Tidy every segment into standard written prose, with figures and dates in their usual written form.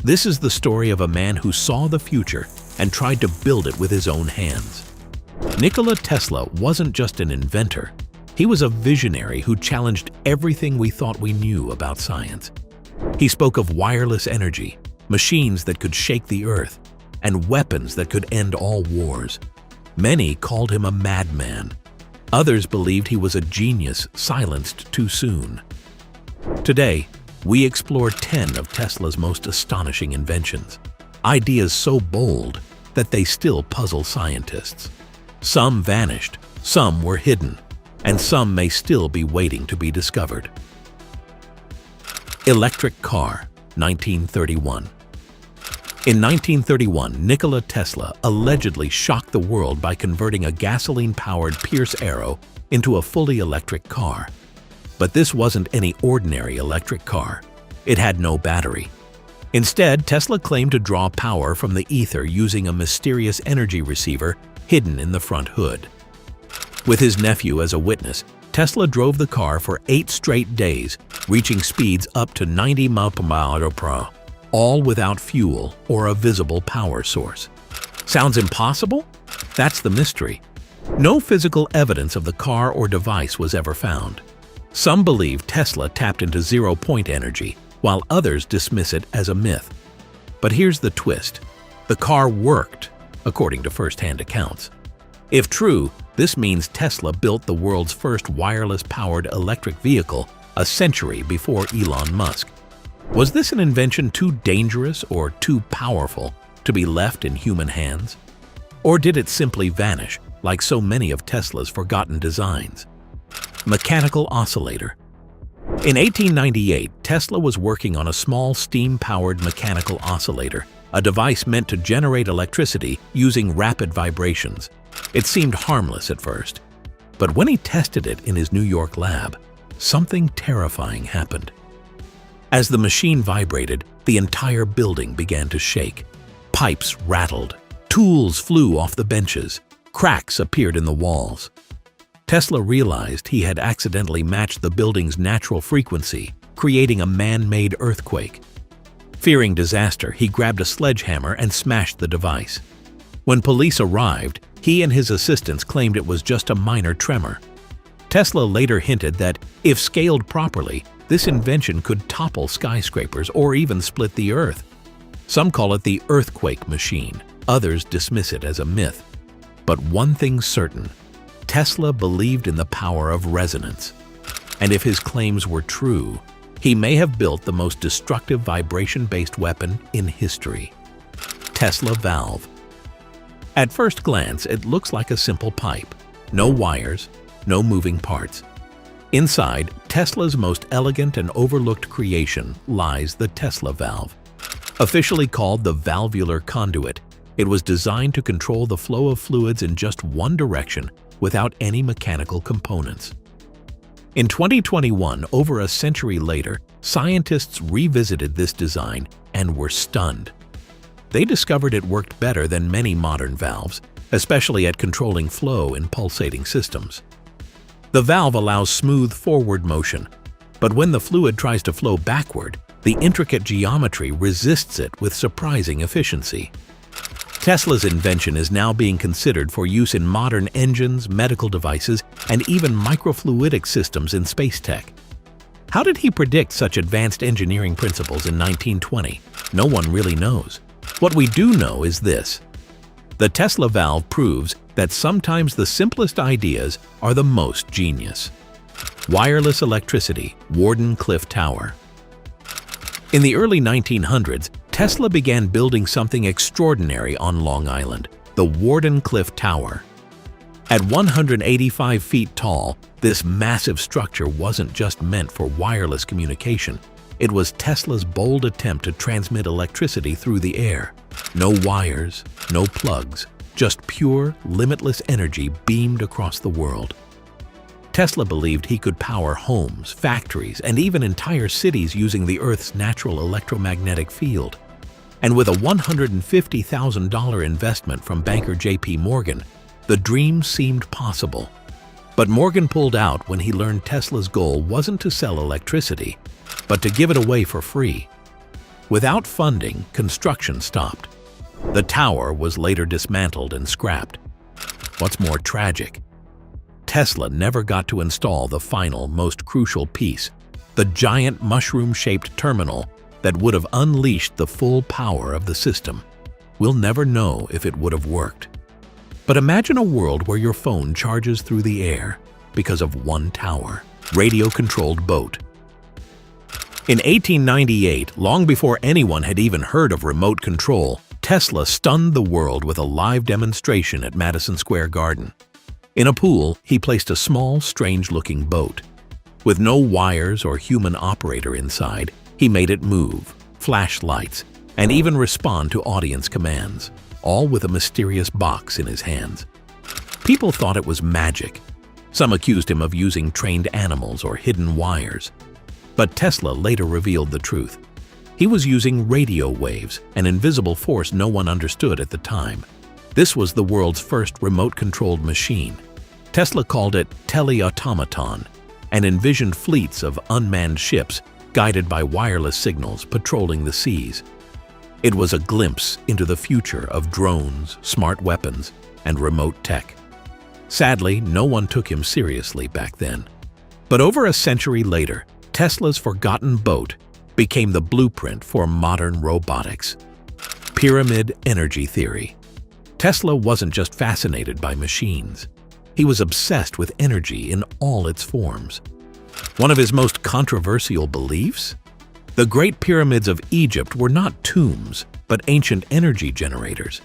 This is the story of a man who saw the future and tried to build it with his own hands. Nikola Tesla wasn't just an inventor. He was a visionary who challenged everything we thought we knew about science. He spoke of wireless energy, machines that could shake the earth, and weapons that could end all wars. Many called him a madman. Others believed he was a genius silenced too soon. Today, we explore 10 of Tesla's most astonishing inventions, ideas so bold that they still puzzle scientists. Some vanished, some were hidden, and some may still be waiting to be discovered. Electric car, 1931. In 1931, Nikola Tesla allegedly shocked the world by converting a gasoline-powered Pierce Arrow into a fully electric car. But this wasn't any ordinary electric car. It had no battery. Instead, Tesla claimed to draw power from the ether using a mysterious energy receiver hidden in the front hood. With his nephew as a witness, Tesla drove the car for 8 straight days, reaching speeds up to 90 mph, all without fuel or a visible power source. Sounds impossible? That's the mystery. No physical evidence of the car or device was ever found. Some believe Tesla tapped into zero-point energy, while others dismiss it as a myth. But here's the twist. The car worked, according to first-hand accounts. If true, this means Tesla built the world's first wireless-powered electric vehicle a century before Elon Musk. Was this an invention too dangerous or too powerful to be left in human hands? Or did it simply vanish, like so many of Tesla's forgotten designs? Mechanical oscillator. In 1898, Tesla was working on a small steam-powered mechanical oscillator, a device meant to generate electricity using rapid vibrations. It seemed harmless at first, but when he tested it in his New York lab, something terrifying happened. As the machine vibrated, the entire building began to shake. Pipes rattled, tools flew off the benches, cracks appeared in the walls. Tesla realized he had accidentally matched the building's natural frequency, creating a man-made earthquake. Fearing disaster, he grabbed a sledgehammer and smashed the device. When police arrived, he and his assistants claimed it was just a minor tremor. Tesla later hinted that, if scaled properly, this invention could topple skyscrapers or even split the Earth. Some call it the earthquake machine. Others dismiss it as a myth. But one thing's certain: Tesla believed in the power of resonance. And if his claims were true, he may have built the most destructive vibration-based weapon in history. Tesla valve. At first glance, it looks like a simple pipe. No wires, no moving parts. Inside, Tesla's most elegant and overlooked creation lies the Tesla valve. Officially called the valvular conduit, it was designed to control the flow of fluids in just one direction without any mechanical components. In 2021, over a century later, scientists revisited this design and were stunned. They discovered it worked better than many modern valves, especially at controlling flow in pulsating systems. The valve allows smooth forward motion, but when the fluid tries to flow backward, the intricate geometry resists it with surprising efficiency. Tesla's invention is now being considered for use in modern engines, medical devices, and even microfluidic systems in space tech. How did he predict such advanced engineering principles in 1920? No one really knows. What we do know is this: the Tesla valve proves that sometimes the simplest ideas are the most genius. Wireless electricity, Wardenclyffe Tower. In the early 1900s, Tesla began building something extraordinary on Long Island, the Wardenclyffe Tower. At 185 feet tall, this massive structure wasn't just meant for wireless communication. It was Tesla's bold attempt to transmit electricity through the air. No wires, no plugs, just pure, limitless energy beamed across the world. Tesla believed he could power homes, factories, and even entire cities using the Earth's natural electromagnetic field. And with a $150,000 investment from banker J.P. Morgan, the dream seemed possible. But Morgan pulled out when he learned Tesla's goal wasn't to sell electricity, but to give it away for free. Without funding, construction stopped. The tower was later dismantled and scrapped. What's more tragic, Tesla never got to install the final, most crucial piece, the giant mushroom-shaped terminal that would have unleashed the full power of the system. We'll never know if it would have worked. But imagine a world where your phone charges through the air because of one tower, radio-controlled boat. In 1898, long before anyone had even heard of remote control, Tesla stunned the world with a live demonstration at Madison Square Garden. In a pool, he placed a small, strange-looking boat. With no wires or human operator inside, he made it move, flash lights, and even respond to audience commands, all with a mysterious box in his hands. People thought it was magic. Some accused him of using trained animals or hidden wires. But Tesla later revealed the truth. He was using radio waves, an invisible force no one understood at the time. This was the world's first remote-controlled machine. Tesla called it teleautomaton and envisioned fleets of unmanned ships guided by wireless signals patrolling the seas. It was a glimpse into the future of drones, smart weapons, and remote tech. Sadly, no one took him seriously back then. But over a century later, Tesla's forgotten boat became the blueprint for modern robotics. Pyramid energy theory. Tesla wasn't just fascinated by machines. He was obsessed with energy in all its forms. One of his most controversial beliefs? The Great Pyramids of Egypt were not tombs, but ancient energy generators.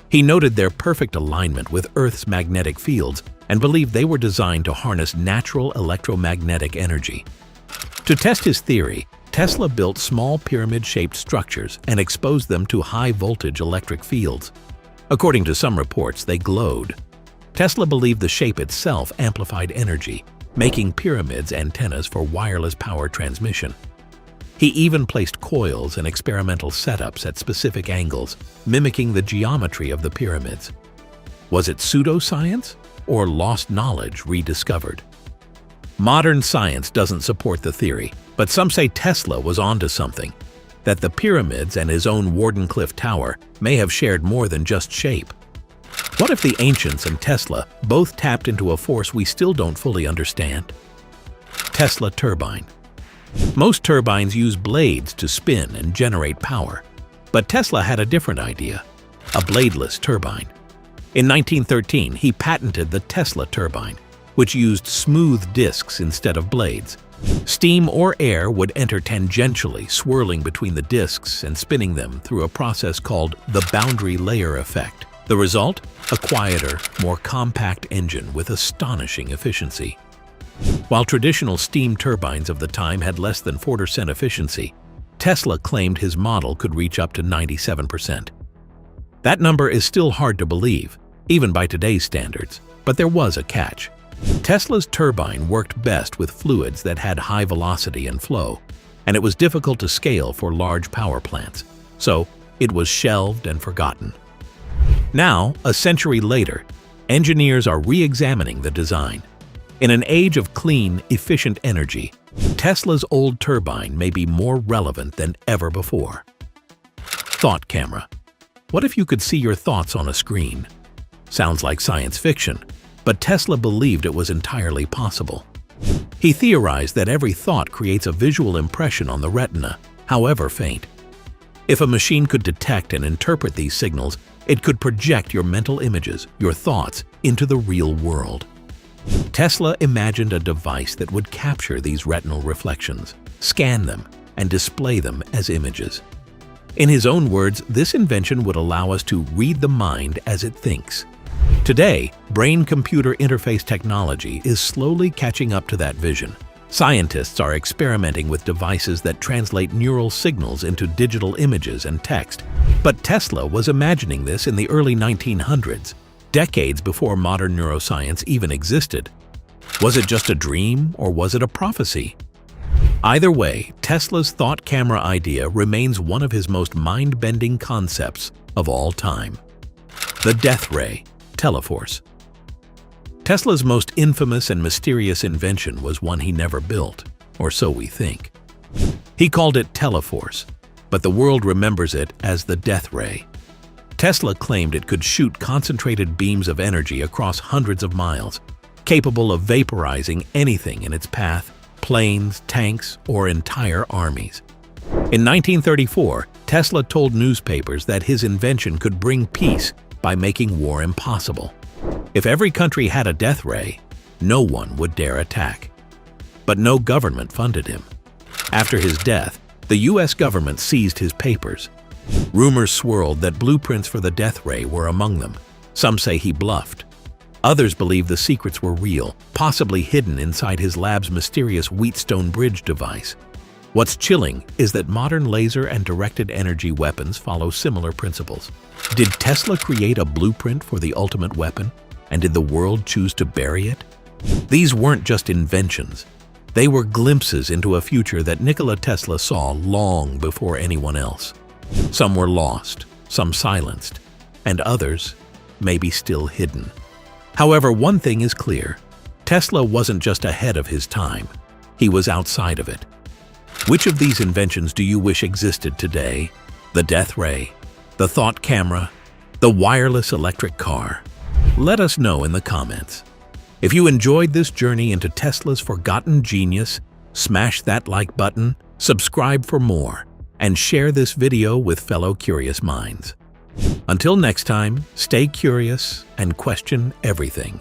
He noted their perfect alignment with Earth's magnetic fields and believed they were designed to harness natural electromagnetic energy. To test his theory, Tesla built small pyramid-shaped structures and exposed them to high-voltage electric fields. According to some reports, they glowed. Tesla believed the shape itself amplified energy, making pyramids antennas for wireless power transmission. He even placed coils and experimental setups at specific angles, mimicking the geometry of the pyramids. Was it pseudoscience or lost knowledge rediscovered? Modern science doesn't support the theory, but some say Tesla was onto something, that the pyramids and his own Wardenclyffe Tower may have shared more than just shape. What if the ancients and Tesla both tapped into a force we still don't fully understand? Tesla turbine. Most turbines use blades to spin and generate power, but Tesla had a different idea, a bladeless turbine. In 1913, he patented the Tesla turbine, which used smooth discs instead of blades. Steam or air would enter tangentially, swirling between the discs and spinning them through a process called the boundary layer effect. The result? A quieter, more compact engine with astonishing efficiency. While traditional steam turbines of the time had less than 4% efficiency, Tesla claimed his model could reach up to 97%. That number is still hard to believe, even by today's standards, but there was a catch. Tesla's turbine worked best with fluids that had high velocity and flow, and it was difficult to scale for large power plants, so it was shelved and forgotten. Now, a century later, engineers are re-examining the design. In an age of clean, efficient energy, Tesla's old turbine may be more relevant than ever before. Thought camera. What if you could see your thoughts on a screen? Sounds like science fiction, but Tesla believed it was entirely possible. He theorized that every thought creates a visual impression on the retina, however faint. If a machine could detect and interpret these signals, it could project your mental images, your thoughts, into the real world. Tesla imagined a device that would capture these retinal reflections, scan them, and display them as images. In his own words, this invention would allow us to read the mind as it thinks. Today, brain-computer interface technology is slowly catching up to that vision. Scientists are experimenting with devices that translate neural signals into digital images and text. But Tesla was imagining this in the early 1900s, decades before modern neuroscience even existed. Was it just a dream, or was it a prophecy? Either way, Tesla's thought camera idea remains one of his most mind-bending concepts of all time. The death ray, teleforce. Tesla's most infamous and mysterious invention was one he never built, or so we think. He called it teleforce. but the world remembers it as the death ray. Tesla claimed it could shoot concentrated beams of energy across hundreds of miles, capable of vaporizing anything in its path, planes, tanks, or entire armies. In 1934, Tesla told newspapers that his invention could bring peace by making war impossible. If every country had a death ray, no one would dare attack. But no government funded him. After his death, the US government seized his papers. Rumors swirled that blueprints for the death ray were among them. Some say he bluffed. Others believe the secrets were real, possibly hidden inside his lab's mysterious Wheatstone bridge device. What's chilling is that modern laser and directed energy weapons follow similar principles. Did Tesla create a blueprint for the ultimate weapon? And did the world choose to bury it? These weren't just inventions. They were glimpses into a future that Nikola Tesla saw long before anyone else. Some were lost, some silenced, and others maybe still hidden. However, one thing is clear. Tesla wasn't just ahead of his time. He was outside of it. Which of these inventions do you wish existed today? The death ray, the thought camera, the wireless electric car? Let us know in the comments. If you enjoyed this journey into Tesla's forgotten genius, smash that like button, subscribe for more, and share this video with fellow curious minds. Until next time, stay curious and question everything.